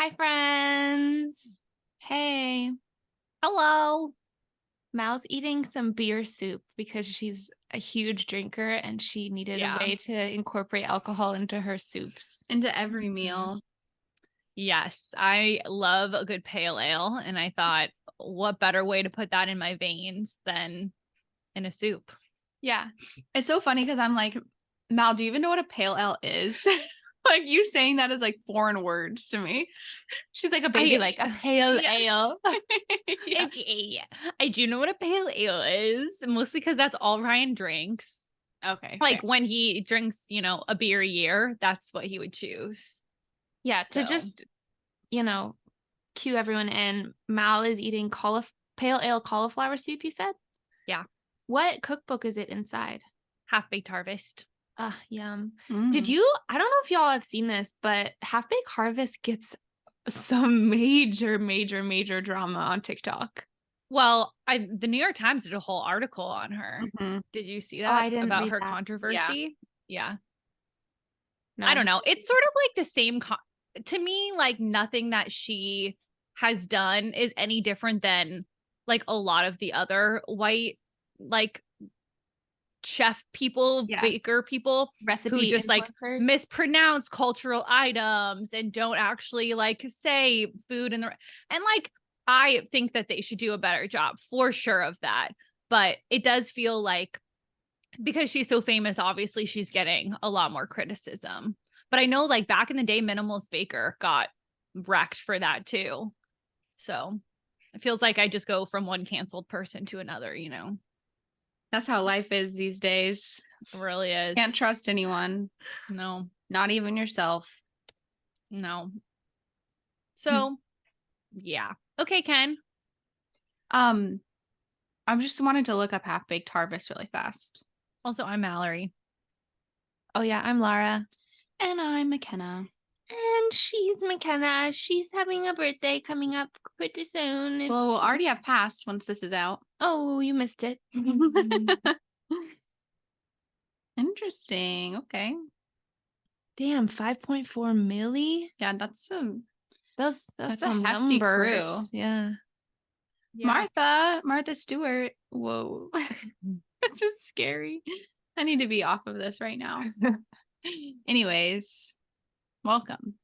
Hi, friends. Hey, Hello. Mal's eating some beer soup because she's a huge drinker and she needed a way to incorporate alcohol into her soups. into every meal. Yes, I love a good pale ale, and I thought, what better way to put that in my veins than in a soup? Yeah. It's so funny because I'm like, Mal, do you even know what a pale ale is? Like you saying that is like foreign words to me. She's like a baby, like a pale ale. Yeah. Okay, I do know what a pale ale is, mostly because that's all Ryan drinks. Okay. Like fair. when he drinks, a beer a year, that's what he would choose. Yeah, So. to just, cue everyone in, Mal is eating pale ale cauliflower soup, you said? Yeah. What cookbook is it inside? Half-Baked Harvest. Yum. Mm. I don't know if y'all have seen this, but Half-Baked Harvest gets some major drama on TikTok. Well, the New York Times did a whole article on her. Mhm. Did you see Oh, that I didn't about read her that. controversy? Yeah. No, I don't know. It's sort of like the same to me, like nothing that she has done is any different than like a lot of the other white like chef people, Yeah. baker people recipe who just like influencers. mispronounce cultural items and don't actually like say food and like I think that they should do a better job for sure of that. But it does feel like because she's so famous, obviously she's getting a lot more criticism. But I know like back in the day, Minimalist Baker got wrecked for that too. So it feels like I just go from one canceled person to another, That's how life is these days. It really is. Can't trust anyone. No. Not even yourself. No. So yeah. Okay, Ken. I just wanted to look up Half-Baked Harvest really fast. Also, I'm Mallory. Oh yeah, I'm Lara. And I'm McKenna. And she's McKenna. She's having a birthday coming up pretty soon. Well, we'll already have passed once this is out. Oh, you missed it. Interesting. Okay. Damn, 5.4 milli? Yeah, that's That's a some hefty crew. numbers. Yeah. Martha Stewart. Whoa. This is scary. I need to be off of this right now. Anyways, welcome.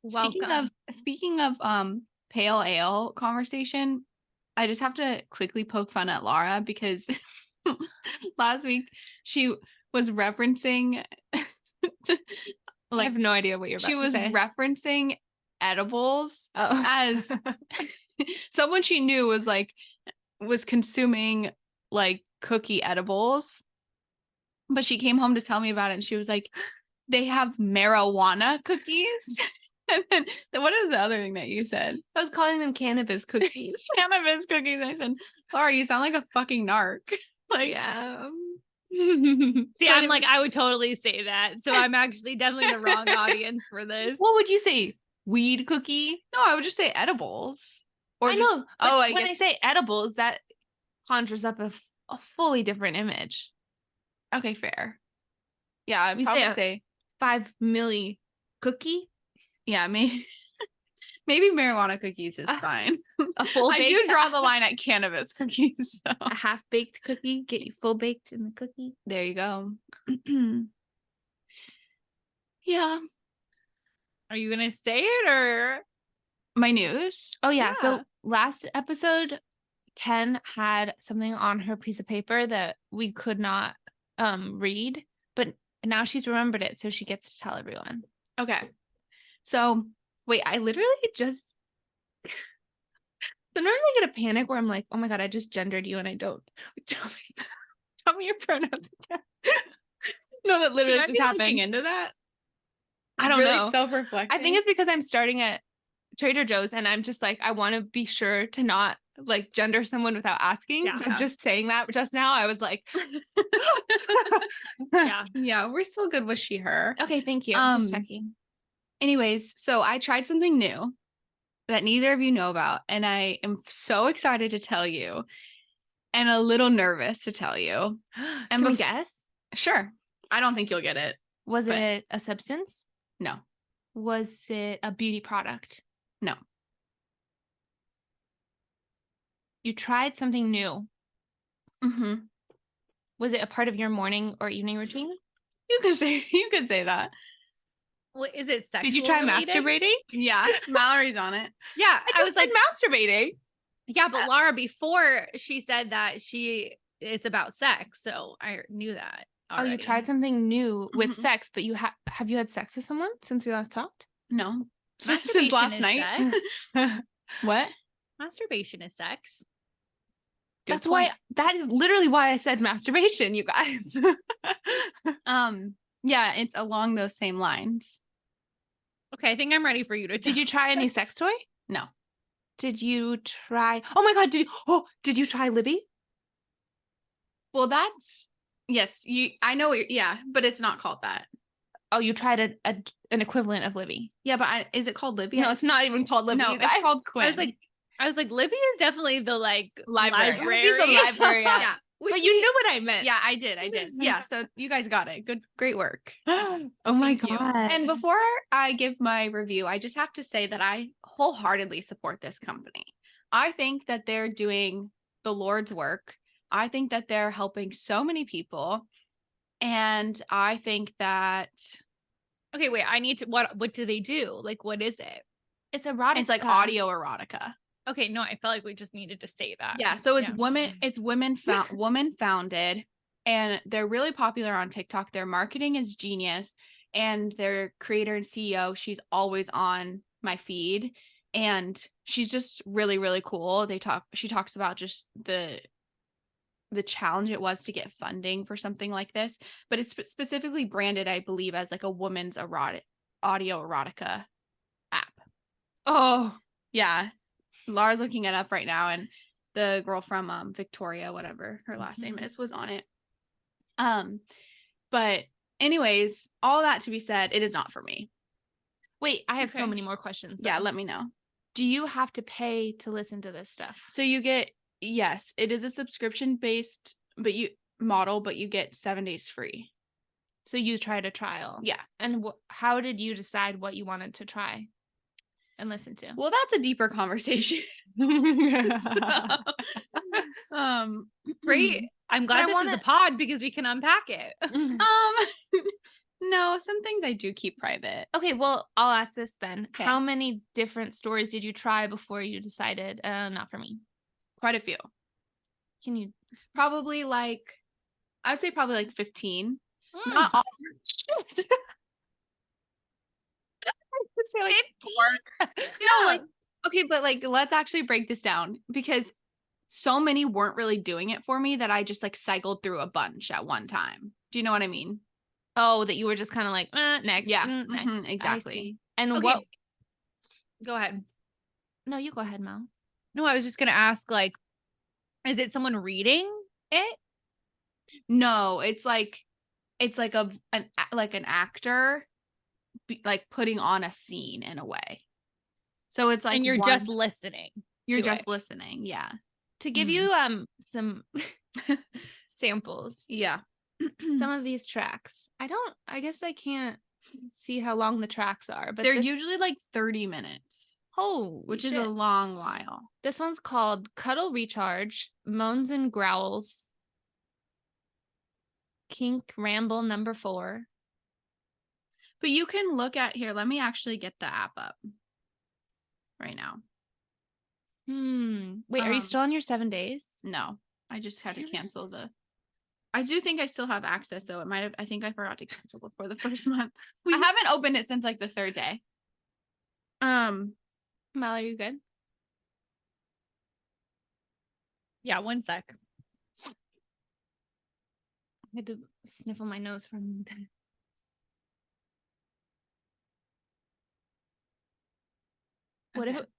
Speaking of pale ale conversation, I just have to quickly poke fun at Laura because last week she was referencing I have no idea what you're about to say. She was referencing edibles as someone she knew was consuming like cookie edibles. But she came home to tell me about it and she was like, they have marijuana cookies. And then what is the other thing that you said? I was calling them cannabis cookies. Cannabis cookies. And I said, Laura, you sound like a fucking narc. Like, yeah. See, I'm like, I would totally say that. So I'm actually definitely the wrong audience for this. What would you say? Weed cookie? No, I would just say edibles. Or I know. When I say edibles, that conjures up a fully different image. Okay, fair. Yeah, I'd You probably say 5 milli cookie. Yeah, maybe marijuana cookies is fine. A full baked. I do draw the line at cannabis cookies. So. A half-baked cookie, get you full baked in the cookie. There you go. Yeah. Are you gonna say it or my news? Oh yeah. So last episode, Ken had something on her piece of paper that we could not read, but now she's remembered it, so she gets to tell everyone. Okay. So wait, I literally just sometimes I get a panic where I'm like, oh my god, I just gendered you and I don't. Tell me your pronouns again. No, that literally just happened. Looking into that? I don't know. Self-reflecting. I think it's because I'm starting at Trader Joe's and I'm just like, I want to be sure to not like gender someone without asking. Yeah. So just saying that just now, I was like, yeah, we're still good with she, her. Okay, thank you. Just checking. Anyways, so I tried something new that neither of you know about, and I am so excited to tell you and a little nervous to tell you. And can we guess? Sure. I don't think you'll get it. Was it a substance? No. Was it a beauty product? No. You tried something new. Mm-hmm. Was it a part of your morning or evening routine? You could say that. What is it? Sexual? Did you try related? masturbating? Yeah, Mallory's on it. Yeah, I was like masturbating. yeah, but Laura, before she said that it's about sex, so I knew that. Already. Oh, you tried something new with Mhm. sex, but have you had sex with someone since we last talked? No. Since Masturbation last is night. sex. What? Masturbation is sex. Good That's point. why. That is literally why I said masturbation, you guys. Yeah, it's along those same lines. Okay, I think I'm ready for you to. Did you try a new sex toy? No. Did you try? Oh my god! Did you try Libby? Well, that's yes. I know. Yeah, but it's not called that. Oh, you tried an equivalent of Libby. Yeah, but is it called Libby? No, it's not even called Libby. No, you it's guys. called Quinn. I was like, Libby is definitely the Library. Libby's the library, yeah. Yeah. But you knew what I meant. Yeah, I did. Yeah, so you guys got it. Great work. Oh my Thank you. god. And before I give my review, I just have to say that I wholeheartedly support this company. I think that they're doing the Lord's work. I think that they're helping so many people. And I think that Okay, wait. I need to. What do they do? Like, what is it? It's erotica. it's like audio erotica. Okay, no, I felt like we just needed to say that. Yeah, so it's women founded, and they're really popular on TikTok. Their marketing is genius, and their creator and CEO, she's always on my feed, and she's just really, really cool. She talks about just the challenge it was to get funding for something like this, but it's specifically branded, I believe, as like a woman's audio erotica app. Oh, Yeah. Laura's looking it up right now, and the girl from Victoria, whatever her last name is, was on it. But anyways, all that to be said, it is not for me. wait, I have so Okay. many more questions. Yeah, though. let me know. Do you have to pay to listen to this stuff? So you get, yes, it is a subscription based model, but you get 7 days free. So you tried a trial. Yeah. And how did you decide what you wanted to try and listen to? Well, that's a deeper conversation. Great. I'm glad this is a pod because we can unpack it. No, some things I do keep private. Okay, well, I'll ask this then. Okay. How many different stories did you try before you decided not for me? Quite a few. Can you Probably I would say probably 15. Not all. Shit. say like 15? No, okay, but let's actually break this down, because so many weren't really doing it for me that I just cycled through a bunch at one time. Do you know what I mean? Oh, that you were just kind of like, next. Yeah, Next. mhm, exactly. I see. And Okay. what? Go ahead. No, you go ahead, Mel. No, I was just gonna ask, is it someone reading it? No, it's like an actor putting on a scene in a way. So it's And you're just listening. You're to just it. listening. Yeah. To give you some samples, Yeah. some of these tracks. I guess I can't see how long the tracks are, but they're usually 30 minutes, which is a long while. This one's called Cuddle Recharge, Moans and Growls, Kink Ramble number 4. But you can look at here. Let me actually get the app up right now. Wait, are you still on your 7 days? No, I just had to cancel I do think I still have access, though. I think I forgot to cancel before the first month. I haven't opened it since the 3rd day. Mal, are you good? Yeah, 1 sec. I had to sniffle my nose for a minute.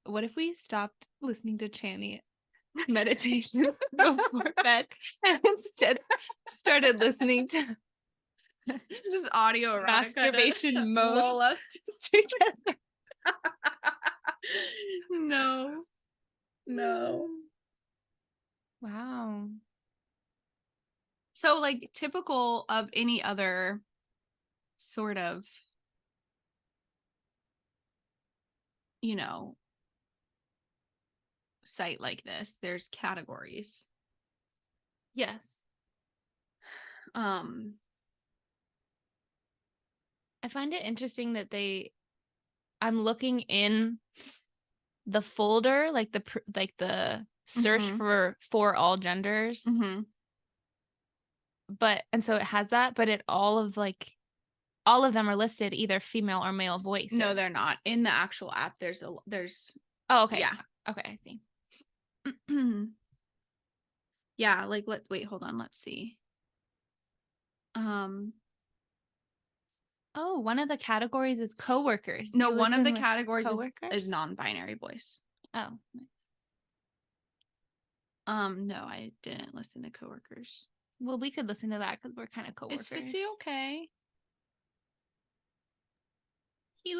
What if we stopped listening to Channy meditations before bed and instead started listening to just audio erotica masturbation modes together? No. Wow. So typical of any other sort of you know, site like this, there's categories. Yes. I find it interesting that I'm looking in the folder, like the search for all genders. And so it has that, but all of them are listed either female or male voices. No, they're not. In the actual app, there's Oh, okay. Yeah. Okay, I see. Yeah, like wait, hold on, let's see. Oh, one of the categories is coworkers. No, one of the categories coworkers? is non-binary voice. Oh, nice. No, I didn't listen to coworkers. Well, we could listen to that because we're kind of coworkers. Is Fitzy okay? He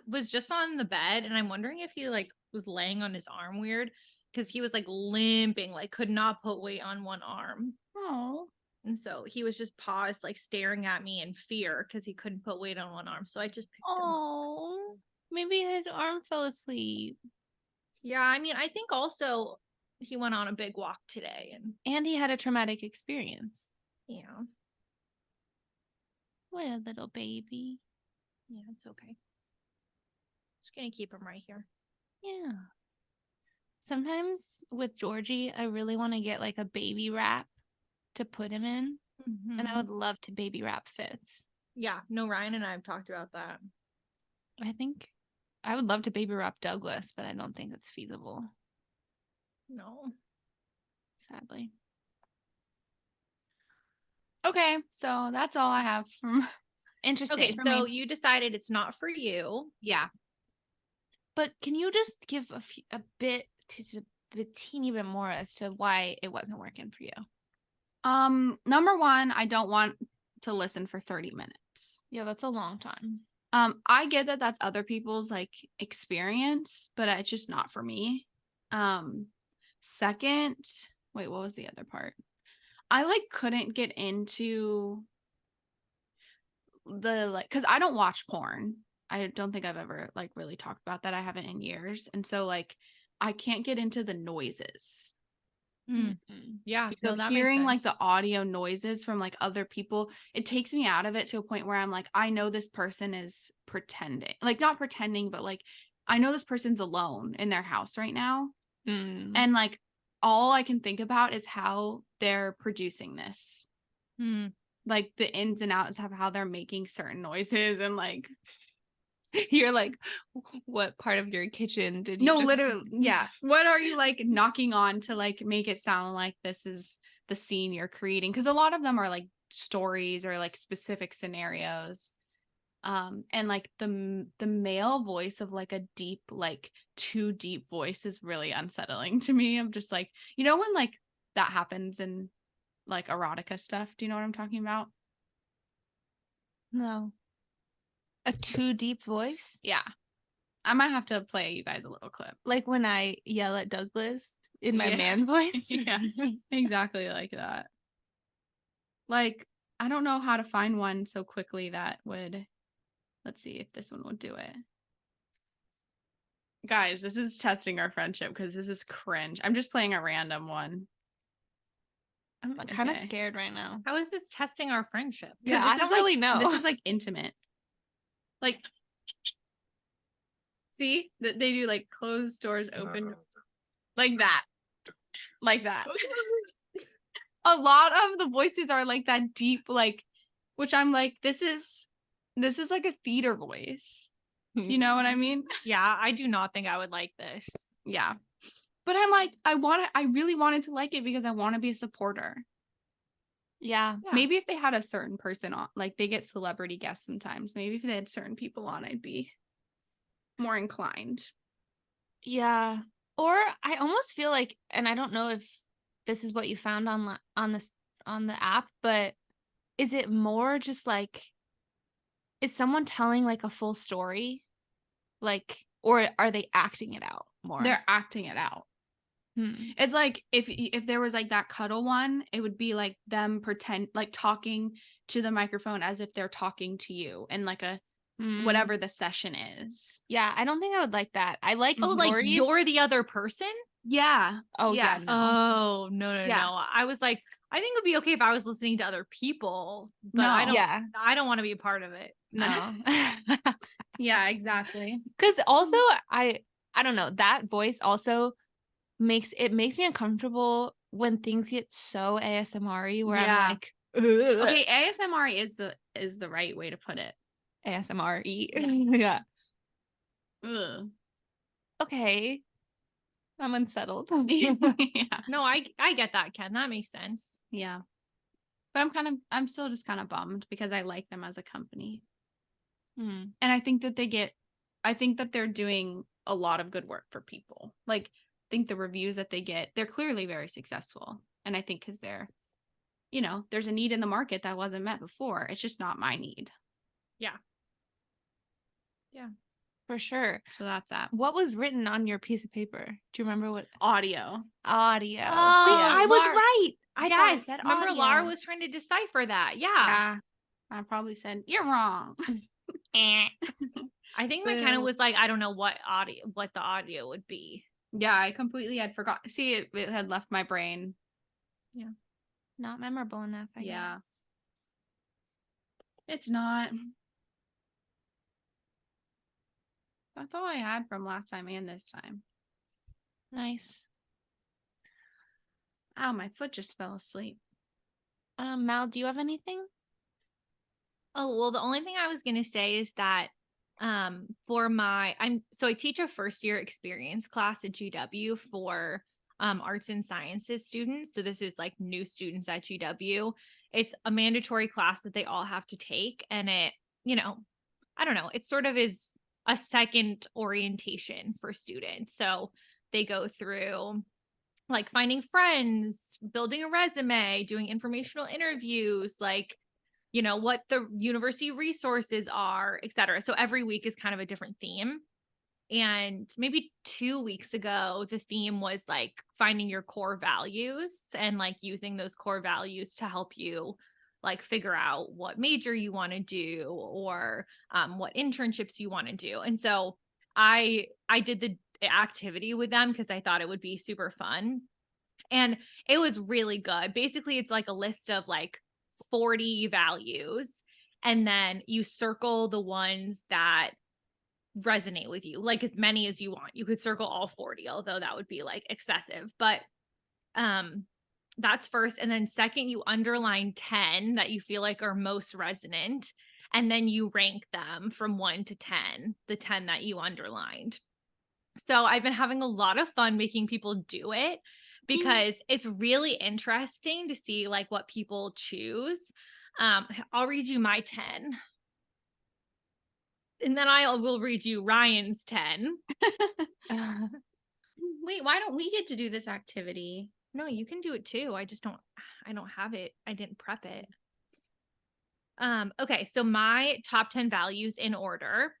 was just on the bed, and I'm wondering if he like was laying on his arm weird, because he was like limping, like could not put weight on one arm. Oh. And so he was just paused, like staring at me in fear because he couldn't put weight on one arm. So I just picked him up. Oh, maybe his arm fell asleep. Yeah, I mean, I think also he went on a big walk today, and he had a traumatic experience. Yeah. What a little baby. Yeah, it's okay. Just gonna keep him right here. Yeah. Sometimes with Georgie, I really want to get like a baby wrap to put him in. And I would love to baby wrap Fitz. Yeah, no, Ryan and I have talked about that. I think I would love to baby wrap Douglas, but I don't think it's feasible. No. Sadly. Okay, so that's all I have from interesting. Okay, so you decided it's not for you. Yeah. But can you just give a teeny bit more as to why it wasn't working for you? Number one, I don't want to listen for 30 minutes. Yeah, that's a long time. I get that that's other people's like experience, but it's just not for me. Second, wait, what was the other part? I like couldn't get into the like, because I don't watch porn. I don't think I've ever like really talked about that. I haven't in years. And so like I can't get into the noises. Yeah. So hearing like the audio noises from like other people, it takes me out of it to a point where I'm like, I know this person is pretending, like not pretending, but like I know this person's alone in their house right now. And like all I can think about is how they're producing this. Like the ins and outs of how they're making certain noises, and like you're like, what part of your kitchen did you literally, yeah. What are you like knocking on to like make it sound like this is the scene you're creating? Because a lot of them are like stories or like specific scenarios. And like the male voice of like a deep, like too deep voice is really unsettling to me. I'm just like, you know, when like that happens in like erotica stuff. Do you know what I'm talking about? No. A too deep voice? Yeah. I might have to play you guys a little clip. Like when I yell at Douglas in my man voice? Yeah, exactly like that. Like, I don't know how to find one so quickly that would, let's see if this one would do it. Guys, this is testing our friendship because this is cringe. I'm just playing a random one. I'm kind of scared right now. How is this testing our friendship? Yeah, I don't really know. This is like intimate. Like, see? They do like closed doors open. Like that. Like that. A lot of the voices are like that deep, like, which I'm like, this is like a theater voice. You know what I mean? Yeah, I do not think I would like this. Yeah. But I'm like, I really wanted to like it because I want to be a supporter. Yeah. Maybe if they had a certain person on, like they get celebrity guests sometimes. Maybe if they had certain people on, I'd be more inclined. Yeah. Or I almost feel like, and I don't know if this is what you found on the app, but is it more just like, is someone telling like a full story? Like, or are they acting it out more? They're acting it out. It's like if there was like that cuddle one, it would be like them talking to the microphone as if they're talking to you, and like a whatever the session is. Yeah, I don't think I would like that. I like Oh, like stories. you're the other person? Yeah. Oh yeah, no. Oh, no. Yeah. I was like, I think it would be okay if I was listening to other people, but No. I don't want to be a part of it. No. Yeah, exactly. Cuz also I don't know, that voice also makes me uncomfortable when things get so ASMR-y where Yeah. I'm like, Okay, ASMR is the right way to put it. ASMR-y. Yeah. Yeah. Ugh. Okay. I'm unsettled. Yeah. No, I get that, Ken. That makes sense. Yeah. But I'm still just kind of bummed because I like them as a company. Hmm. And I think that they're doing a lot of good work for people. Like, I think the reviews that they get, they're clearly very successful. And I think because they're, there's a need in the market that wasn't met before. It's just not my need. Yeah. For sure. So that's that. What was written on your piece of paper? Do you remember what? Audio. Audio. Oh, See, yeah. I was Laura- right. I thought I Yes. said Remember, audio. Laura was trying to decipher that. Yeah. Yeah. I probably said, you're wrong. I think McKenna was like, I don't know what the audio would be. Yeah, I completely had forgot. See, it had left my brain. Not memorable enough. I Yeah. guess. It's not. That's all I had from last time and this time. Nice. Ow, my foot just fell asleep. Mal, do you have anything? Oh, well, the only thing I was going to say is that I teach a first year experience class at GW for arts and sciences students. So this is like new students at GW. It's a mandatory class that they all have to take. And it, I don't know, it sort of is a second orientation for students. So they go through like finding friends, building a resume, doing informational interviews, like, what the university resources are, et cetera. So every week is kind of a different theme. And maybe 2 weeks ago, the theme was like finding your core values and like using those core values to help you like figure out what major you want to do or what internships you want to do. And so I did the activity with them because I thought it would be super fun. And it was really good. Basically, it's like a list of like 40 values. And then you circle the ones that resonate with you, like as many as you want. You could circle all 40, although that would be like excessive. But that's first. And then second, you underline 10 that you feel like are most resonant. And then you rank them from 1 to 10, the 10 that you underlined. So I've been having a lot of fun making people do it because it's really interesting to see like what people choose. I'll read you my 10. And then I will read you Ryan's 10. Wait, why don't we get to do this activity? No, you can do it too. I don't have it. I didn't prep it. Okay, so my top 10 values in order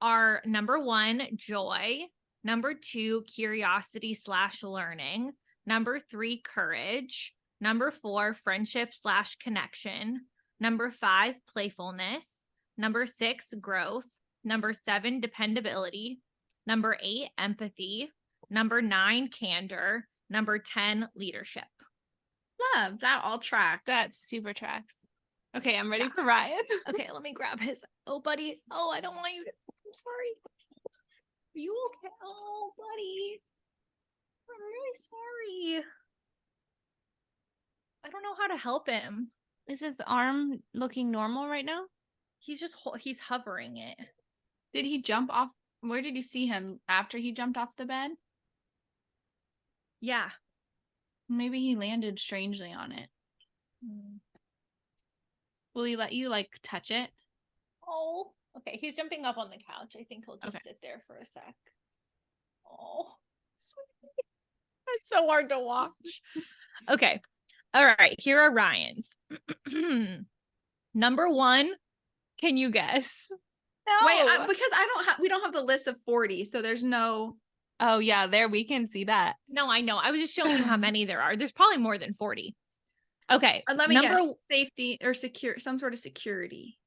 are number 1, joy. Number 2, curiosity/learning. Number 3, courage. Number 4, friendship/connection. Number 5, playfulness. Number 6, growth. Number 7, dependability. Number 8, empathy. Number 9, candor. Number 10, leadership. Love, that all tracks. That super tracks. Okay, I'm ready for Ryan. Okay, let me grab his. Oh, buddy. Oh, I don't want you to. I'm sorry. Are you okay? Oh, buddy. I'm really sorry. I don't know how to help him. Is his arm looking normal right now? He's hovering it. Did he jump off? Where did you see him after he jumped off the bed? Yeah. Maybe he landed strangely on it. Will he let you like touch it? Oh, okay. He's jumping up on the couch. I think he'll just Okay. sit there for a sec. Oh, sweetie. It's so hard to watch. Okay. All right. Here are Ryan's. Number 1. Can you guess? No. Wait, because we don't have the list of 40, so there's no. Oh yeah, there we can see that. No, I know. I was just showing you how many there are. There's probably more than 40. Okay. Let me guess. Safety or secure, some sort of security.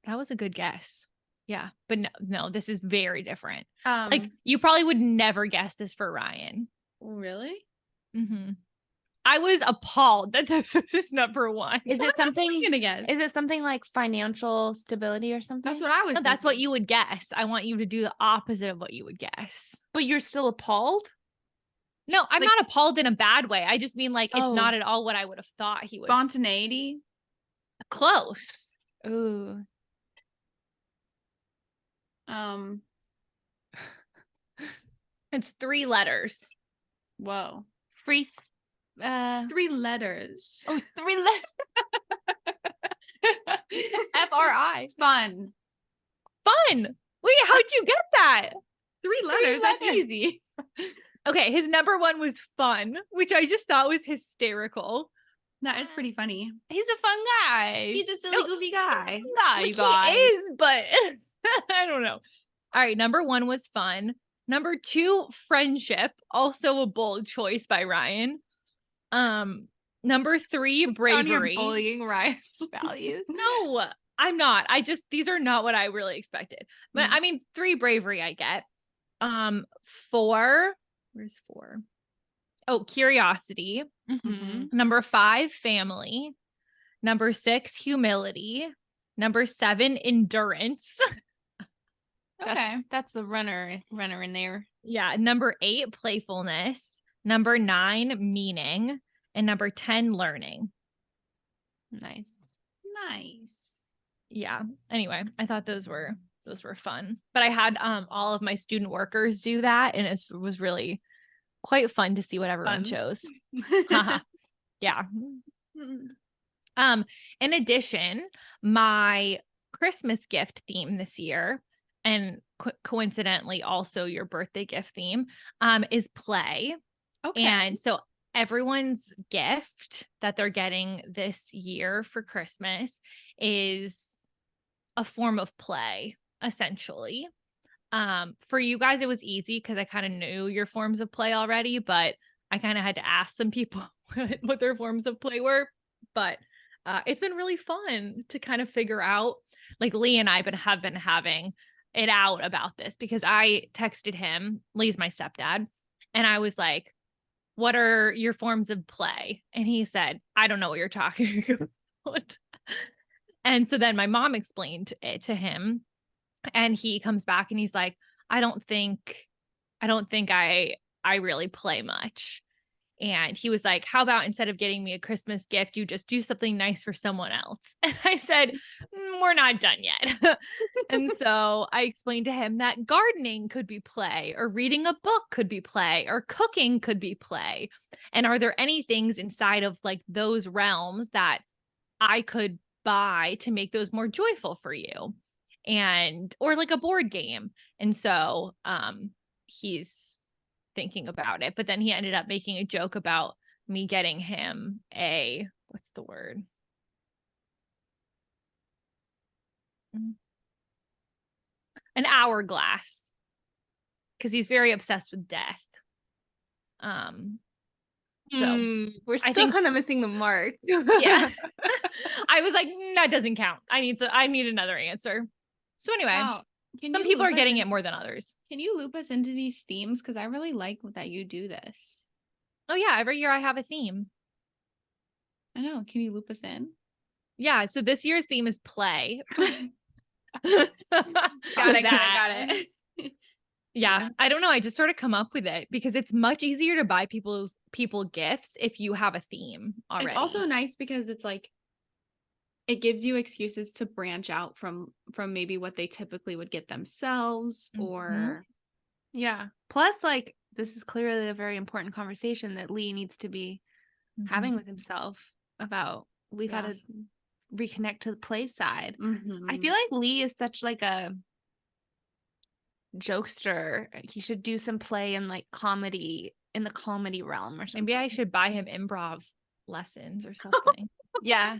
That was a good guess. Yeah. But no, this is very different. Um, Like you probably would never guess this for Ryan. really? Mm-hmm. I was appalled that this was his number one. Is it I'm something? gonna guess. Is it something like financial stability or something? That's what I was. No, that's what thinking. you would guess. I want you to do the opposite of what you would guess. But you're still appalled. No, I'm Like- not appalled in a bad way. I just mean like it's Oh. not at all what I would have thought he would. Spontaneity. Close. Ooh. It's 3 letters. Whoa. Free. 3 letters. Oh, 3 letters. FRI. Fun. Fun. Wait, how'd you get that? 3 letters. That's letters. easy. Okay, his number one was fun, which I just thought was hysterical. That is pretty funny. He's a fun guy. He's a silly, No, goofy guy. you guys. He is, but I don't know. All right, number 1 was fun. Number 2, friendship, also a bold choice by Ryan. Number 3, bravery. Bullying Ryan's values. No, I'm not. These are not what I really expected. But I mean, 3, bravery, I get. 4, where's 4? Oh, curiosity. Mm-hmm. Number 5, family. Number 6, humility. Number 7, endurance. Okay. That's the runner in there. Yeah. Number 8, playfulness. Number 9, meaning. And number 10, learning. Nice. Nice. Yeah. Anyway, I thought those were fun. But I had all of my student workers do that, and it was really quite fun to see what everyone chose. Yeah. In addition, my Christmas gift theme this year, and coincidentally also your birthday gift theme, is play. Okay. And so everyone's gift that they're getting this year for Christmas is a form of play, essentially. For you guys, it was easy because I kind of knew your forms of play already, but I kind of had to ask some people what their forms of play were. But it's been really fun to kind of figure out. Like Lee and I have been having it out about this because I texted him. Lee's my stepdad, and I was like, "What are your forms of play?" And he said, "I don't know what you're talking about." And so then my mom explained it to him, and he comes back and he's like, I don't think I really play much. And he was like, how about instead of getting me a Christmas gift, you just do something nice for someone else? And I said, we're not done yet. And so I explained to him that gardening could be play, or reading a book could be play, or cooking could be play. And are there any things inside of like those realms that I could buy to make those more joyful for you? And or like a board game. And so he's thinking about it, but then he ended up making a joke about me getting him a what's the word, an hourglass, because he's very obsessed with death. So We're still kind of missing the mark. Yeah. I was like, that doesn't count. I need another answer. So anyway, Wow. some people are getting it more than others. Can you loop us into these themes? Because I really like that you do this. Oh yeah, every year I have a theme. I know. Can you loop us in? Yeah, so this year's theme is play. Got it. Yeah, I don't know. I just sort of come up with it because it's much easier to buy people gifts if you have a theme already. It's also nice because it's like it gives you excuses to branch out from maybe what they typically would get themselves, or Yeah. Plus, like, this is clearly a very important conversation that Lee needs to be having with himself about we got to reconnect to the play side. I feel like Lee is such like a jokester. He should do some play in like comedy, in the comedy realm or something. Maybe I should buy him improv lessons or something. Yeah.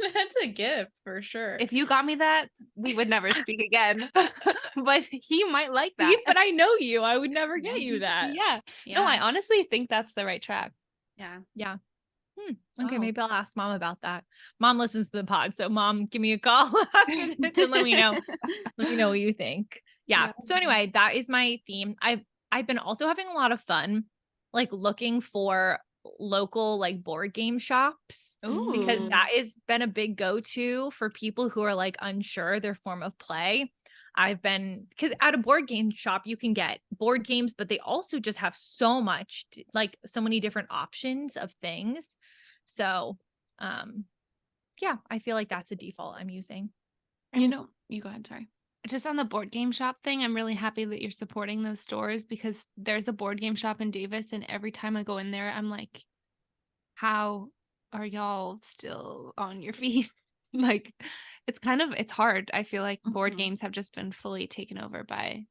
That's a gift for sure. If you got me that, we would never speak again. But he might like that. See, but I know you. I would never get you that. Yeah. No, I honestly think that's the right track. Yeah. Yeah. Okay, Oh. maybe I'll ask mom about that. Mom listens to the pod, so mom, give me a call after this and let me know. Let me know what you think. Yeah. Yeah. So anyway, that is my theme. I've been also having a lot of fun, like looking for local like board game shops because Ooh. that has been a big go-to for people who are like unsure their form of play. Because at a board game shop, you can get board games, but they also just have so much, like so many different options of things. So, yeah, I feel like that's a default I'm using. You go ahead. Sorry. Just on the board game shop thing, I'm really happy that you're supporting those stores because there's a board game shop in Davis, and every time I go in there, I'm like, how are y'all still on your feet? Like, it's hard. I feel like board Mhm. games have just been fully taken over by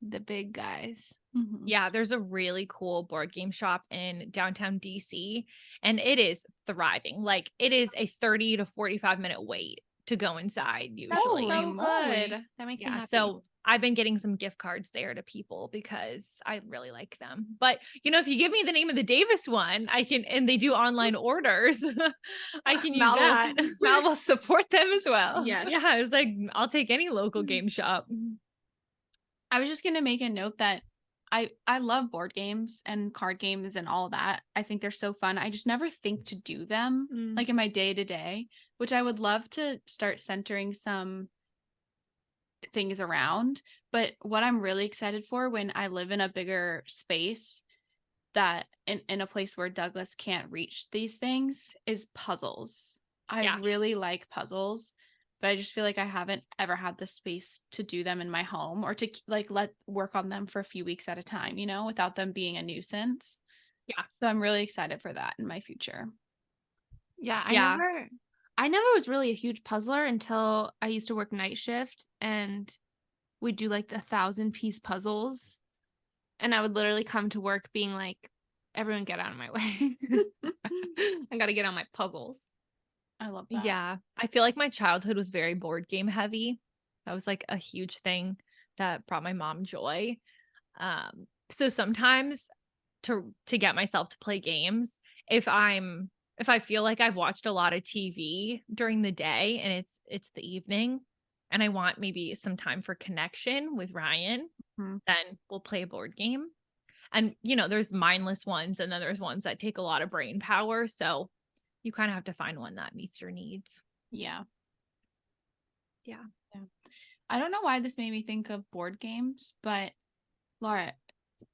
the big guys. Mhm. Yeah, there's a really cool board game shop in downtown DC, and it is thriving. Like, it is a 30 to 45-minute wait to go inside That's usually. so Holy moly. good. That makes me Yeah, happy. so I've been getting some gift cards there to people because I really like them. But, if you give me the name of the Davis one, I can, and they do online orders, I can use that. Mal will support them as well. Yes. Yeah, it's like, I'll take any local game shop. I was just gonna make a note that I love board games and card games and all that. I think they're so fun. I just never think to do them like in my day to day, which I would love to start centering some things around. But what I'm really excited for when I live in a bigger space that in a place where Douglas can't reach these things is puzzles. I Yeah. really like puzzles, but I just feel like I haven't ever had the space to do them in my home or to like let work on them for a few weeks at a time, without them being a nuisance. Yeah. So I'm really excited for that in my future. Yeah, Yeah. I never was really a huge puzzler until I used to work night shift and we'd do like the 1,000-piece puzzles. And I would literally come to work being like, everyone get out of my way. I got to get on my puzzles. I love that. Yeah. I feel like my childhood was very board game heavy. That was like a huge thing that brought my mom joy. So sometimes to get myself to play games, if I feel like I've watched a lot of TV during the day and it's the evening and I want maybe some time for connection with Ryan, Mhm. then we'll play a board game. And there's mindless ones and then there's ones that take a lot of brain power, so you kind of have to find one that meets your needs. Yeah. Yeah. I don't know why this made me think of board games, but Laura,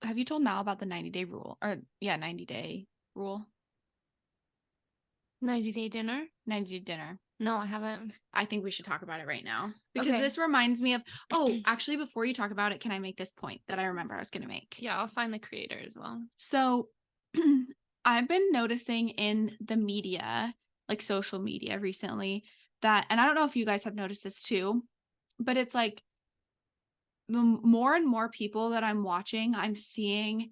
have you told Mal about the 90-day rule? 90-day rule. 90-day dinner? 90-day dinner. No, I haven't. I think we should talk about it right now because Okay. this reminds me of, actually, before you talk about it, can I make this point that I remember I was going to make? Yeah, I'll find the creator as well. So I've been noticing in the media, like social media recently, that, and I don't know if you guys have noticed this too, but it's like the more and more people that I'm watching, I'm seeing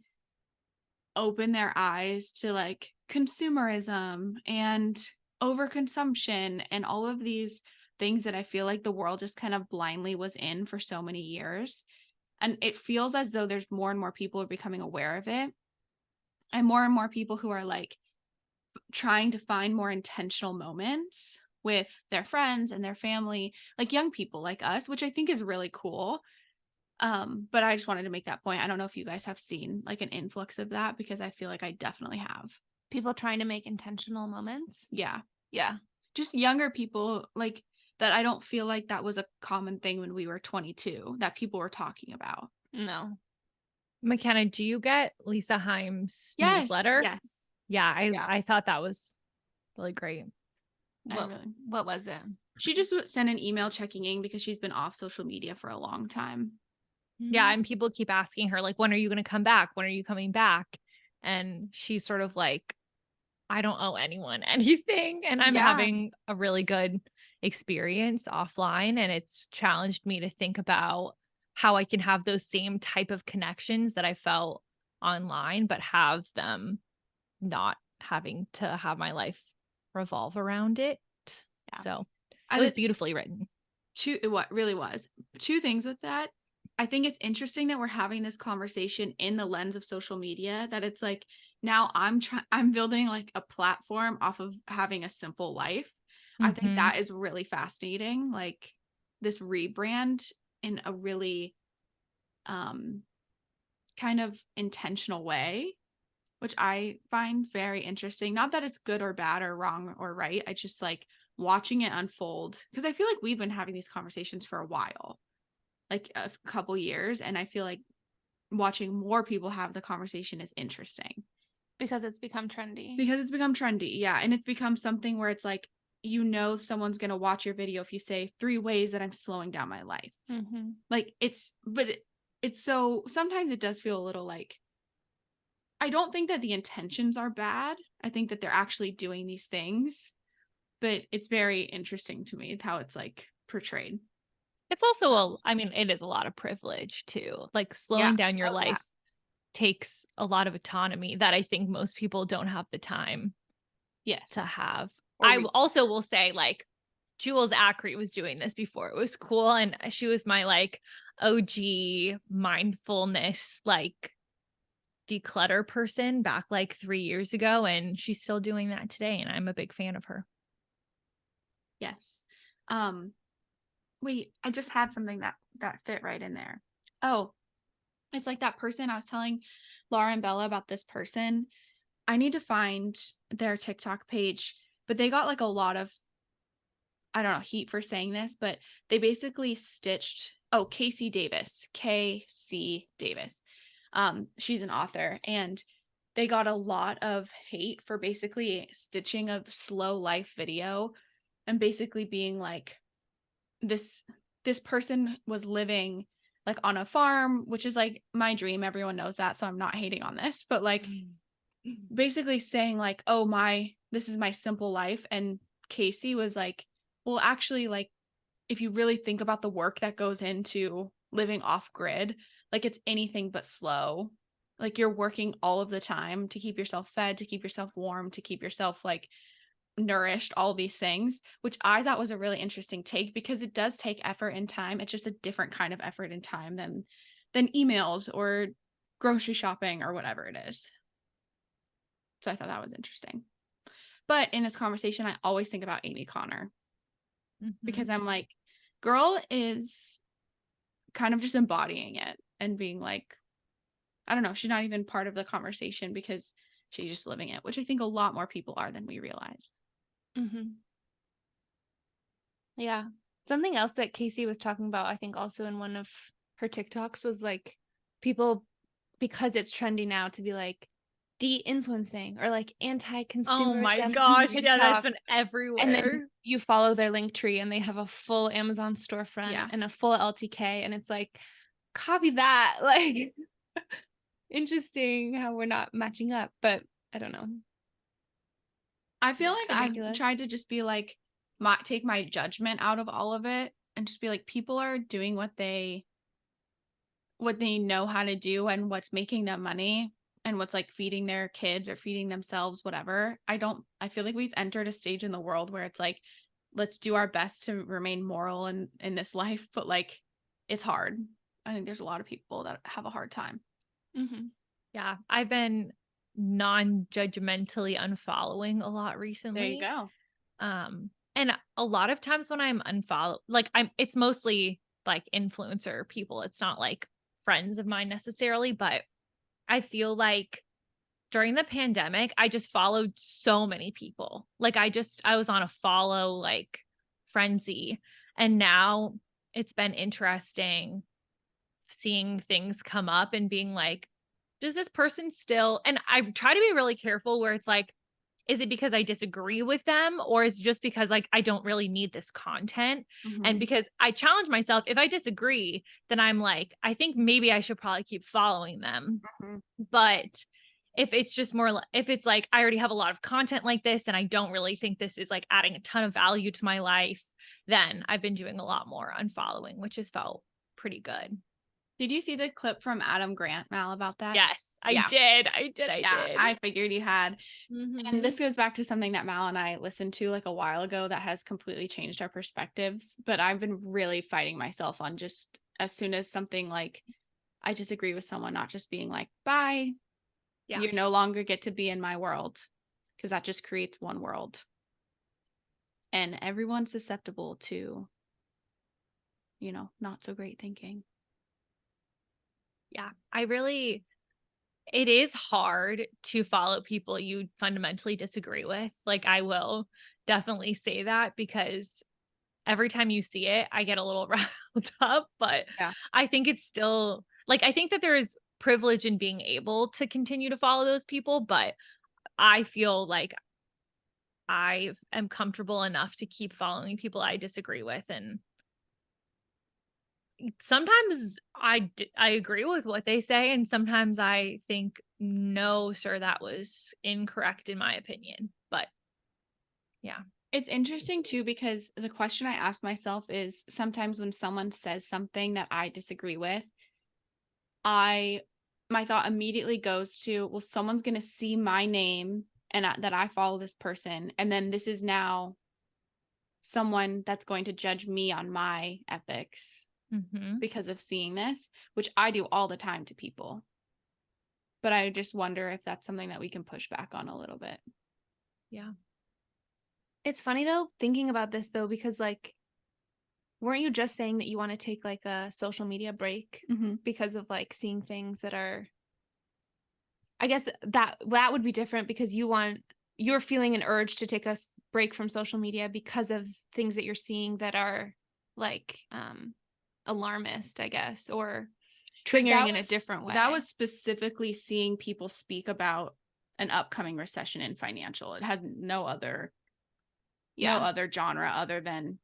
open their eyes to like consumerism and overconsumption and all of these things that I feel like the world just kind of blindly was in for so many years. And it feels as though there's more and more people are becoming aware of it. And more people who are like trying to find more intentional moments with their friends and their family, like young people like us, which I think is really cool. But I just wanted to make that point. I don't know if you guys have seen like an influx of that because I feel like I definitely have. People trying to make intentional moments. Yeah. Yeah. Just younger people like that. I don't feel like that was a common thing when we were 22 that people were talking about. No. McKenna, do you get Lisa Himes' Yes. newsletter? Yes. Yeah, Yeah. I thought that was really great. What was it? She just sent an email checking in because she's been off social media for a long time. Yeah, and people keep asking her like, when are you going to come back? When are you coming back? And she's sort of like, I don't owe anyone anything, and I'm having a really good experience offline, and it's challenged me to think about how I can have those same type of connections that I felt online, but have them not having to have my life revolve around it. Yeah. So it was beautifully written. What really was. Two things with that. I think it's interesting that we're having this conversation in the lens of social media, that it's like, now I'm building like a platform off of having a simple life. I think Mhm. that is really fascinating. Like this rebrand in a really kind of intentional way, which I find very interesting. Not that it's good or bad or wrong or right. I just like watching it unfold because I feel like we've been having these conversations for a while, like a couple years. And I feel like watching more people have the conversation is interesting Because it's become trendy. because it's become trendy. Yeah. And it's become something where it's like, someone's going to watch your video if you say 3 ways that I'm slowing down my life. Mm-hmm. Like it's so sometimes it does feel a little like, I don't think that the intentions are bad. I think that they're actually doing these things, but it's very interesting to me how it's like portrayed. It's also I mean, it is a lot of privilege too. Like Yeah. slowing down your Oh, yeah. life takes a lot of autonomy that I think most people don't have the time Yes. to have. Or Also will say like Jules Ackery was doing this before. It was cool. And she was my like OG mindfulness, like declutter person back like 3 years ago. And she's still doing that today. And I'm a big fan of her. Yes. Wait, I just had something that fit right in there. Oh, it's like that person I was telling Laura and Bella about this person. I need to find their TikTok page, but they got like a lot of, I don't know, heat for saying this, but they basically stitched, Casey Davis, KC Davis. She's an author, and they got a lot of hate for basically stitching a slow life video and basically being like, this person was living like on a farm, which is like my dream. Everyone knows that, so I'm not hating on this, but like basically saying like, oh, this is my simple life. And Casey was like, well, actually, like if you really think about the work that goes into living off grid, like it's anything but slow. Like you're working all of the time to keep yourself fed, to keep yourself warm, to keep yourself like nourished, all these things, which I thought was a really interesting take because it does take effort and time. It's just a different kind of effort and time than emails or grocery shopping or whatever it is. So I thought that was interesting. But in this conversation, I always think about Amy Connor because I'm like, girl is kind of just embodying it and being like, I don't know, she's not even part of the conversation because she's just living it, which I think a lot more people are than we realize. Mm-hmm. Yeah. Something else that Casey was talking about, I think also in one of her TikToks, was like people, because it's trendy now to be like de-influencing or like anti-consumerism Oh my on gosh. Yeah, that's TikTok. been And everywhere. then you follow their link tree and they have a full Amazon storefront Yeah. and a full LTK. And it's like, copy that. Like, interesting how we're not matching up, but I don't know. I feel It's like I've ridiculous. tried to just be like, take my judgment out of all of it and just be like, people are doing what they know how to do and what's making them money and what's like feeding their kids or feeding themselves, whatever. I feel like we've entered a stage in the world where it's like, let's do our best to remain moral in this life, but like it's hard. I think there's a lot of people that have a hard time. Mm-hmm. Yeah. I've been non-judgmentally unfollowing a lot recently. There you go. And a lot of times when I'm like it's mostly like influencer people. It's not like friends of mine necessarily, but I feel like during the pandemic, I just followed so many people. Like I was on a follow like frenzy. And now it's been interesting seeing things come up and being like, does this person still, and I try to be really careful where it's like, is it because I disagree with them or is it just because like I don't really need this content? And because I challenge myself, if I disagree, then I'm like, I think maybe I should probably keep following them. But if it's just if it's like I already have a lot of content like this and I don't really think this is like adding a ton of value to my life, then I've been doing a lot more unfollowing, which has felt pretty good. Did you see the clip from Adam Grant, Mal, about that? Yes, I Yeah. did. I figured you had. Mhm. And this goes back to something that Mal and I listened to like a while ago that has completely changed our perspectives. But I've been really fighting myself on just as soon as something like I disagree with someone, not just being like, bye. Yeah. You no longer get to be in my world, because that just creates one world. And everyone's susceptible to, not so great thinking. Yeah. It is hard to follow people you fundamentally disagree with. Like, I will definitely say that, because every time you see it, I get a little riled up, but Yeah. I think it's still like, I think that there is privilege in being able to continue to follow those people, but I feel like I am comfortable enough to keep following people I disagree with. And sometimes I agree with what they say, and sometimes I think, no, sir, that was incorrect in my opinion. But yeah. It's interesting too, because the question I ask myself is, sometimes when someone says something that I disagree with, my thought immediately goes to, well, someone's going to see my name and that I follow this person, and then this is now someone that's going to judge me on my ethics Mm-hmm. because of seeing this, which I do all the time to people. But I just wonder if that's something that we can push back on a little bit. Yeah. It's funny though, thinking about this though, because like, weren't you just saying that you want to take like a social media break because of like seeing things that are, I guess that would be different, because you're feeling an urge to take a break from social media because of things that you're seeing that are like alarmist, I guess, or triggering in a different way. That was specifically seeing people speak about an upcoming recession in financial. It has no other genre other than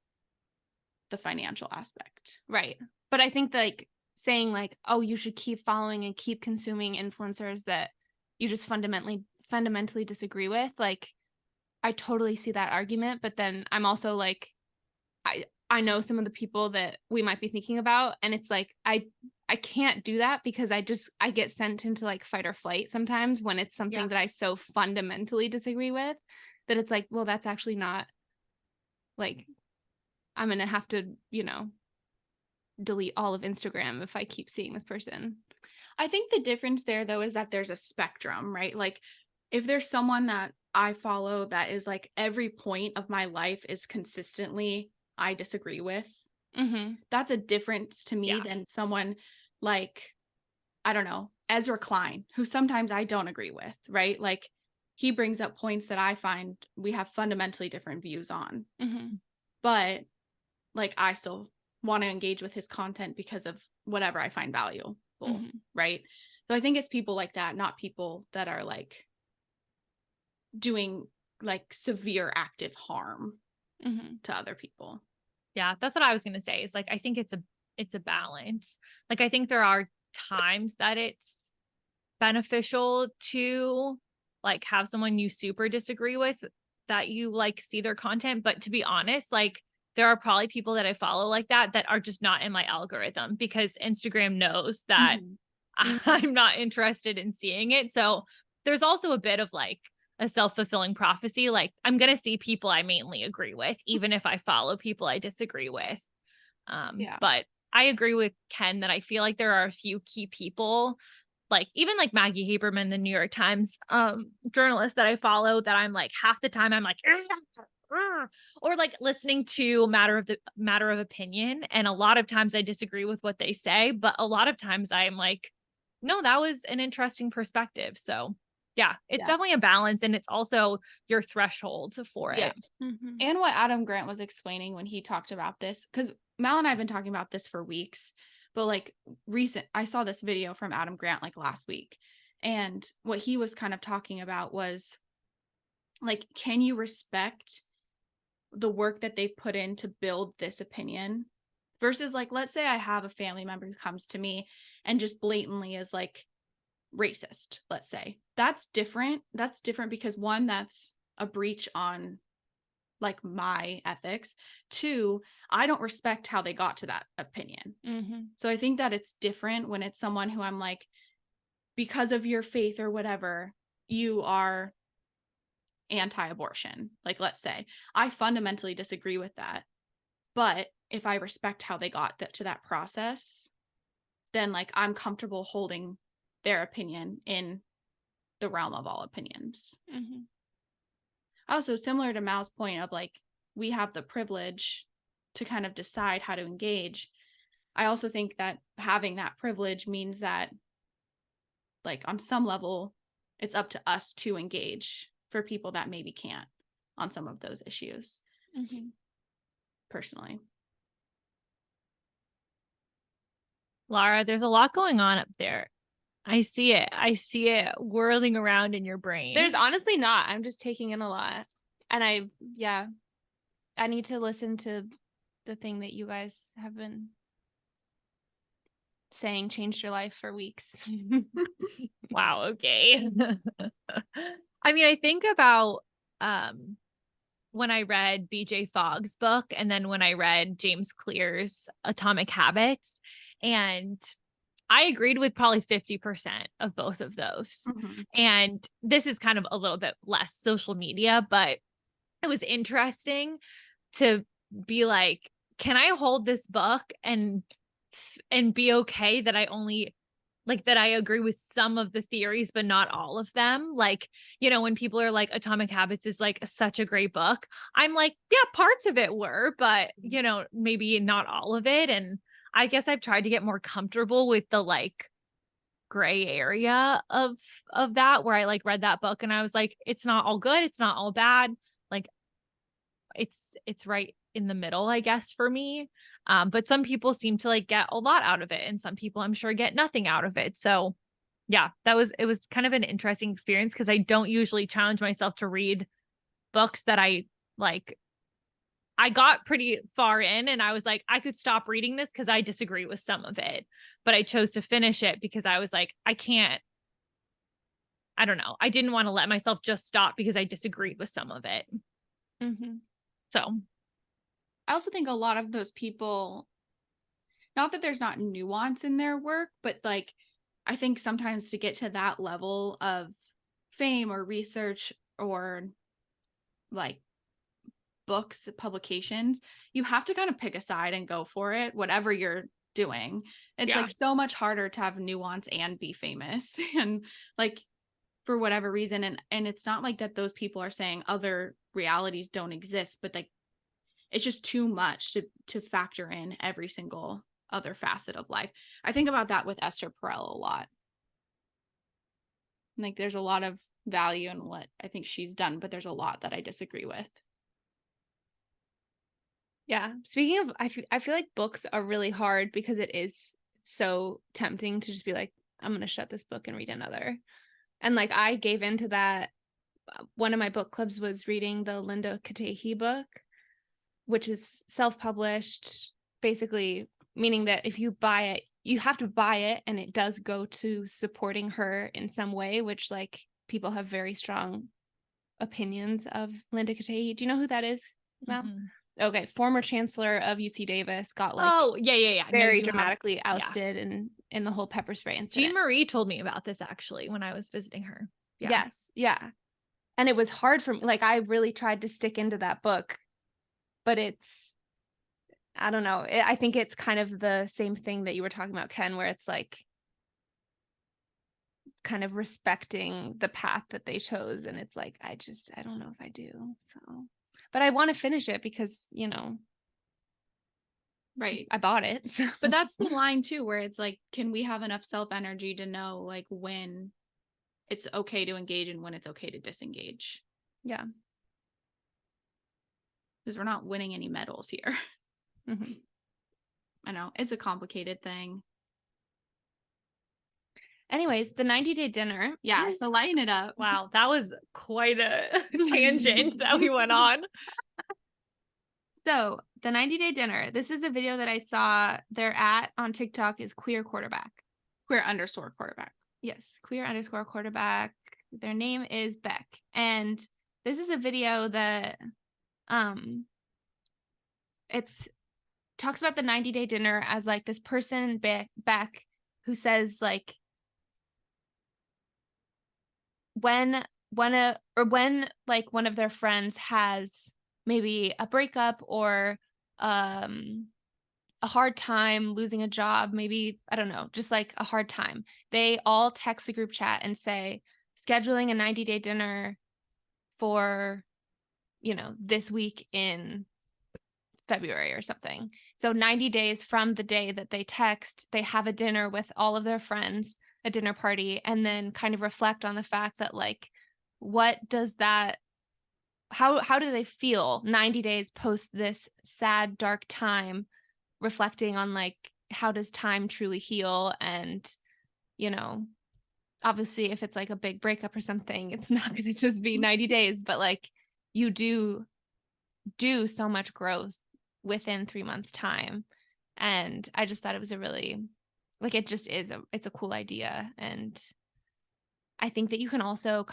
the financial aspect. Right. But I think like saying like, oh, you should keep following and keep consuming influencers that you just fundamentally disagree with, like, I totally see that argument. But then I'm also like, I know some of the people that we might be thinking about, and it's like I can't do that, because I get sent into like fight or flight sometimes when it's something that I so fundamentally disagree with, that it's like, well, that's actually not, like, I'm gonna have to, delete all of Instagram if I keep seeing this person. I think the difference there though is that there's a spectrum, right? Like, if there's someone that I follow that is like every point of my life is consistently I disagree with, that's a difference to me than someone like, I don't know, Ezra Klein, who sometimes I don't agree with, right? Like, he brings up points that I find we have fundamentally different views on. But like, I still want to engage with his content because of whatever I find valuable, right? So I think it's people like that, not people that are like doing like severe active harm to other people. Yeah, that's what I was gonna say. Is like, I think it's a balance. Like, I think there are times that it's beneficial to like have someone you super disagree with, that you like see their content. But to be honest, like, there are probably people that I follow like that are just not in my algorithm, because Instagram knows that I'm not interested in seeing it. So there's also a bit of like a self-fulfilling prophecy. Like, I'm going to see people I mainly agree with, even if I follow people I disagree with. But I agree with Ken that I feel like there are a few key people, like even like Maggie Haberman, the New York Times journalist that I follow, that I'm like, half the time I'm like, or like listening to matter of opinion. And a lot of times I disagree with what they say, but a lot of times I'm like, no, that was an interesting perspective. So yeah, it's definitely a balance, and it's also your threshold for it. And what Adam Grant was explaining when he talked about this, because Mal and I have been talking about this for weeks, but like I saw this video from Adam Grant like last week, and what he was kind of talking about was like, can you respect the work that they've put in to build this opinion versus like, let's say I have a family member who comes to me and just blatantly is like racist, let's say. That's different because one, that's a breach on like my ethics. Two, I don't respect how they got to that opinion. So I think that it's different when it's someone who I'm like, because of your faith or whatever, you are anti-abortion. Like, let's say I fundamentally disagree with that, but if I respect how they got to that process, then like I'm comfortable holding their opinion in the realm of all opinions. Mhm. Also, similar to Mao's point of like, we have the privilege to kind of decide how to engage. I also think that having that privilege means that, like, on some level, it's up to us to engage for people that maybe can't on some of those issues, Mhm. personally. Lara, there's a lot going on up there. I see it. I see it whirling around in your brain. There's honestly not. I'm just taking in a lot. And I need to listen to the thing that you guys have been saying changed your life for weeks. Wow, okay. I mean, I think about when I read BJ Fogg's book and then when I read James Clear's Atomic Habits, and I agreed with probably 50% of both of those. Mhm. And this is kind of a little bit less social media, but it was interesting to be like, can I hold this book and be okay that I only like that I agree with some of the theories, but not all of them. Like, you know, when people are like, Atomic Habits is like such a great book, I'm like, yeah, parts of it were, but you know, maybe not all of it. And I guess I've tried to get more comfortable with the like gray area of that, where I like read that book and I was like, it's not all good, it's not all bad. Like it's right in the middle, I guess, for me. But some people seem to like get a lot out of it, and some people I'm sure get nothing out of it. So yeah, it was kind of an interesting experience because I don't usually challenge myself to read books that I like. I got pretty far in and I was like, I could stop reading this because I disagree with some of it. But I chose to finish it because I was like, I don't know. I didn't want to let myself just stop because I disagreed with some of it. Mm-hmm. So I also think a lot of those people, not that there's not nuance in their work, but like, I think sometimes to get to that level of fame or research or like books, publications, you have to kind of pick a side and go for it, whatever you're doing. It's yeah. like so much harder to have nuance and be famous and like for whatever reason. And it's not like that those people are saying other realities don't exist, but like it's just too much to factor in every single other facet of life. I think about that with Esther Perel a lot. Like there's a lot of value in what I think she's done, but there's a lot that I disagree with. Yeah. Speaking of, I feel like books are really hard because it is so tempting to just be like, I'm going to shut this book and read another. And like I gave into that. One of my book clubs was reading the Linda Katehi book, which is self-published, basically meaning that if you buy it, you have to buy it and it does go to supporting her in some way, which like people have very strong opinions of Linda Katehi. Do you know who that is, Mel? Mhm. Okay, former chancellor of UC Davis got like Oh, yeah. No, very you have- dramatically ousted in the whole pepper spray incident. Jean Marie told me about this actually when I was visiting her. Yeah. Yes, yeah. And it was hard for me. Like I really tried to stick into that book, but it's, I don't know. I think it's kind of the same thing that you were talking about, Ken, where it's like kind of respecting the path that they chose. And it's like, I don't know if I do. So, but I want to finish it because, you know, Right. I bought it. So. But that's the line too, where it's like, can we have enough self energy to know like when it's okay to engage and when it's okay to disengage? Yeah. Because we're not winning any medals here. Mm-hmm. I know it's a complicated thing. Anyways, the 90-day dinner. Yeah, so lighten it up. Wow, that was quite a tangent that we went on. So the 90-day dinner, this is a video that I saw. Their on TikTok is queer quarterback. Queer_quarterback. Yes, queer_quarterback. Their name is Beck. And this is a video that it's talks about the 90-day dinner as like this person Beck who says like when like one of their friends has maybe a breakup or a hard time losing a job, maybe, I don't know, just like a hard time, they all text the group chat and say, scheduling a 90-day dinner for, this week in February or something. So 90 days from the day that they text, they have a dinner with all of their friends, a dinner party, and then kind of reflect on the fact that, like, what does that, how do they feel 90 days post this sad, dark time, reflecting on, like, how does time truly heal? And, obviously if it's like a big breakup or something, it's not going to just be 90 days, but like you do so much growth within 3 months time. And I just thought it was a really, like, it just is it's a cool idea. And I think that you can also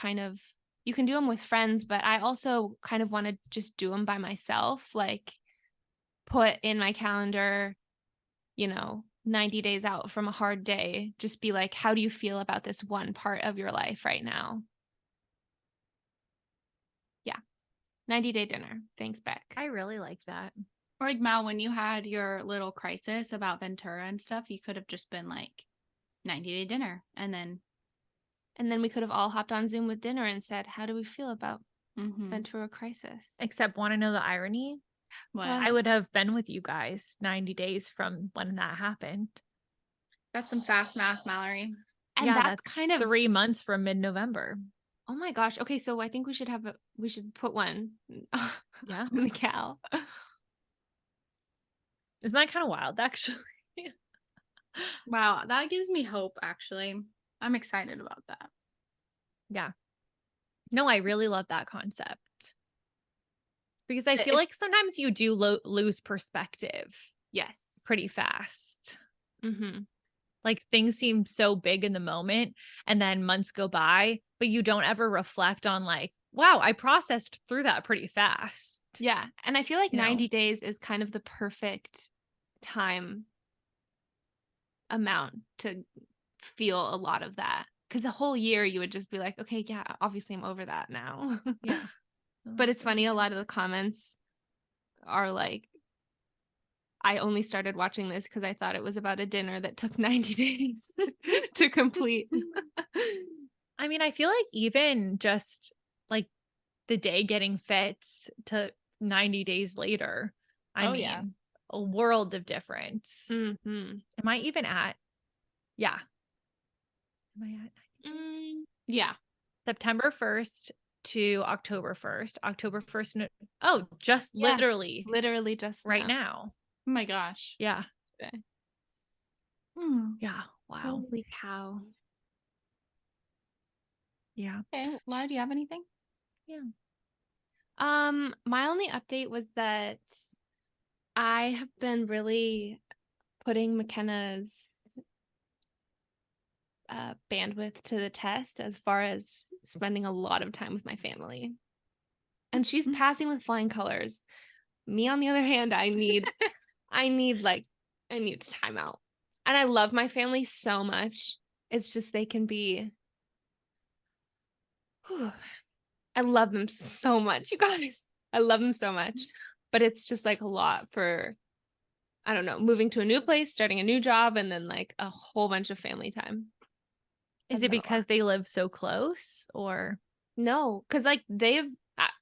you can do them with friends, but I also kind of want to just do them by myself, like put in my calendar, 90 days out from a hard day, just be like, how do you feel about this one part of your life right now? Yeah. 90-day dinner. Thanks, Beck. I really like that. Or like Mal, when you had your little crisis about Ventura and stuff, you could have just been like 90-day dinner. And then we could have all hopped on Zoom with dinner and said, how do we feel about Ventura crisis? Except, want to know the irony? What? I would have been with you guys 90 days from when that happened. That's some fast math, Mallory. And that's kind of 3 months from mid-November. Oh my gosh. Okay, so I think we should put one Yeah. in the cal. Isn't that kind of wild, actually? Wow, that gives me hope, actually. I'm excited about that. Yeah. No, I really love that concept. Because I feel like sometimes you do lose perspective. Yes. Pretty fast. Mm-hmm. Like, things seem so big in the moment, and then months go by, but you don't ever reflect on, like, wow, I processed through that pretty fast. Yeah. And I feel like 90 days is kind of the perfect time amount to feel a lot of that. Because a whole year you would just be like, okay, yeah, obviously I'm over that now. Yeah. But it's funny, a lot of the comments are like, I only started watching this because I thought it was about a dinner that took 90 days to complete. I mean, I feel like even just like the day getting fits to 90 days later, I mean, a world of difference. Mm-hmm. Am I even at? Yeah. Am I at? Yeah. September 1st to October 1st. October 1st. Just literally just right now. Oh my gosh. Yeah. Okay. Yeah. Wow. Holy cow. Yeah. Okay. Laura, do you have anything? Yeah. My only update was that I have been really putting McKenna's bandwidth to the test as far as spending a lot of time with my family. And she's passing with flying colors. Me, on the other hand, I need time out. And I love my family so much. It's just they can be I love them so much, you guys. I love them so much. But it's just like a lot for, I don't know, moving to a new place, starting a new job, and then like a whole bunch of family time. Is it because they live so close, or? No, because like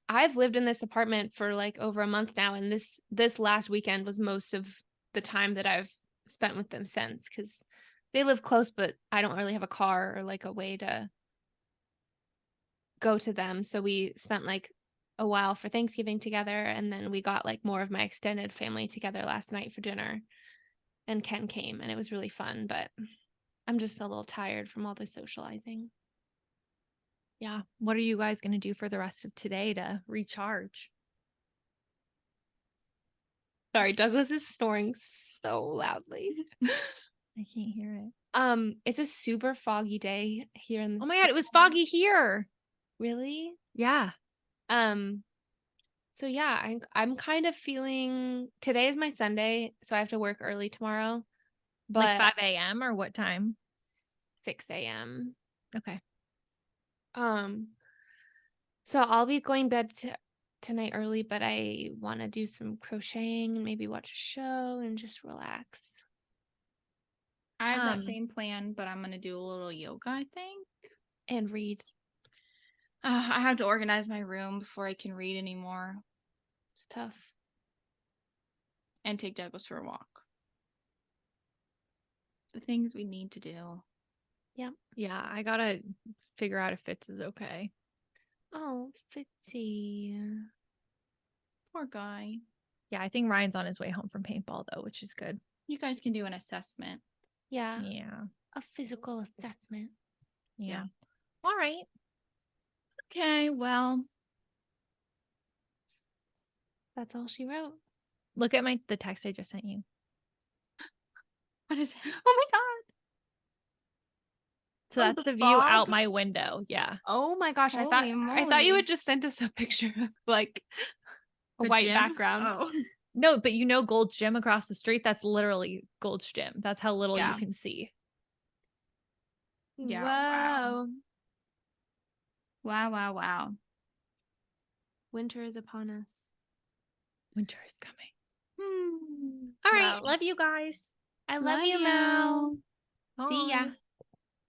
I've lived in this apartment for like over a month now, and this last weekend was most of the time that I've spent with them since, because they live close, but I don't really have a car or like a way to go to them. So we spent like a while for Thanksgiving together, and then we got like more of my extended family together last night for dinner, and Ken came, and it was really fun, but I'm just a little tired from all the socializing. Yeah. What are you guys going to do for the rest of today to recharge? Sorry, Douglas is snoring so loudly. I can't hear it. It's a super foggy day here in the Oh my God, it was foggy here. Really? Yeah. So yeah, I'm kind of feeling, today is my Sunday, so I have to work early tomorrow. But like 5 a.m. or what time? 6 a.m. Okay. So I'll be going bed tonight early, but I want to do some crocheting and maybe watch a show and just relax. I have that same plan, but I'm going to do a little yoga, I think. And read. I have to organize my room before I can read anymore. It's tough. And take Douglas for a walk. The things we need to do. Yeah, I gotta figure out if Fitz is okay. Oh, Fitzy. Poor guy. Yeah, I think Ryan's on his way home from paintball though, which is good. You guys can do an assessment. Yeah. Yeah. A physical assessment. Yeah. All right. Okay, well. That's all she wrote. Look at the text I just sent you. What is it? Oh my god. So Oh, that's the the view out fog? my window. Yeah. Oh my gosh. I Holy thought you moly. had just sent us a picture of like a The white gym? background. Oh. No, but you know Gold's Gym across the street? That's literally Gold's Gym. That's how little Yeah. you can see. Yeah, Whoa. Wow. Winter is upon us. Winter is coming. Hmm. All right. Wow. Love you guys. I love Love you, Mel. Bye. See ya.